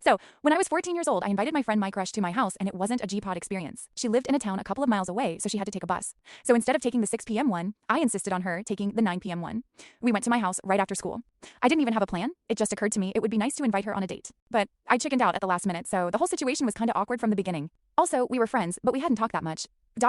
So, when I was 14 years old, I invited my friend my crush to my house, and it wasn't a G-Pod experience. She lived in a town a couple of miles away, so she had to take a bus. So instead of taking the 6 p.m. one, I insisted on her taking the 9 p.m. one. We went to my house right after school. I didn't even have a plan. It just occurred to me it would be nice to invite her on a date. But I chickened out at the last minute, so the whole situation was kind of awkward from the beginning. Also, we were friends, but we hadn't talked that much.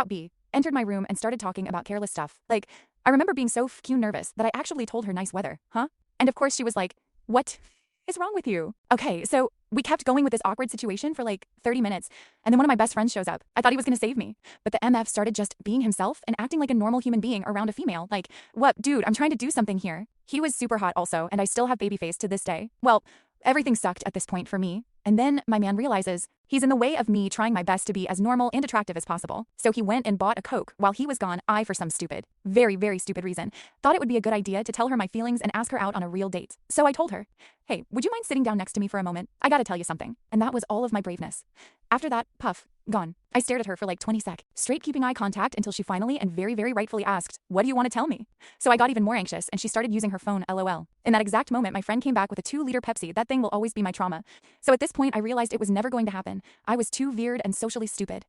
B entered my room and started talking about careless stuff. Like, I remember being so f***ing nervous that I actually told her nice weather, huh? And of course she was like, what is wrong with you? Okay, so we kept going with this awkward situation for like 30 minutes, and then one of my best friends shows up. I thought he was gonna save me, but the MF started just being himself and acting like a normal human being around a female. Like, what, dude, I'm trying to do something here. He was super hot also, and I still have baby face to this day. Well, everything sucked at this point for me. And then my man realizes he's in the way of me trying my best to be as normal and attractive as possible. So he went and bought a Coke. While he was gone, I, for some stupid, very, very stupid reason, thought it would be a good idea to tell her my feelings and ask her out on a real date. So I told her, hey, would you mind sitting down next to me for a moment? I gotta tell you something. And that was all of my braveness. After that, puff, gone. I stared at her for like 20 sec, straight keeping eye contact until she finally and very, very rightfully asked, what do you want to tell me? So I got even more anxious and she started using her phone, LOL. In that exact moment, my friend came back with a 2-liter Pepsi. That thing will always be my trauma. So at this point, I realized it was never going to happen. I was too weird and socially stupid.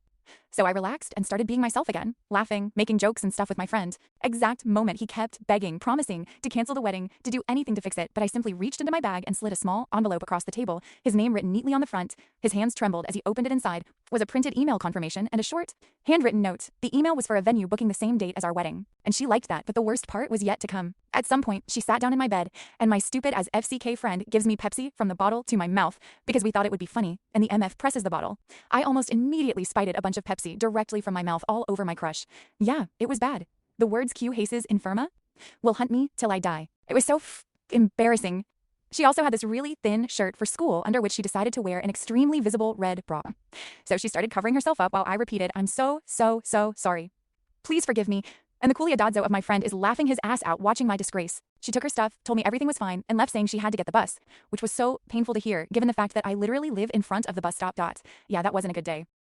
So I relaxed and started being myself again, laughing, making jokes and stuff with my friend. Exact moment he kept begging, promising to cancel the wedding, to do anything to fix it, but I simply reached into my bag and slid a small envelope across the table, his name written neatly on the front. His hands trembled as he opened it. Inside was a printed email confirmation and a short, handwritten note. The email was for a venue booking the same date as our wedding, and she liked that, but the worst part was yet to come. At some point, she sat down in my bed, and my stupid as FCK friend gives me Pepsi from the bottle to my mouth because we thought it would be funny, and the MF presses the bottle. I almost immediately spited a bunch of Pepsi directly from my mouth all over my crush. Yeah, it was bad. The words Q Haces Infirma will hunt me till I die. It was so embarrassing. She also had this really thin shirt for school under which she decided to wear an extremely visible red bra. So she started covering herself up while I repeated, I'm so sorry. Please forgive me. And the culiadadzo of my friend is laughing his ass out watching my disgrace. She took her stuff, told me everything was fine, and left saying she had to get the bus, which was so painful to hear given the fact that I literally live in front of the bus stop. Yeah, that wasn't a good day.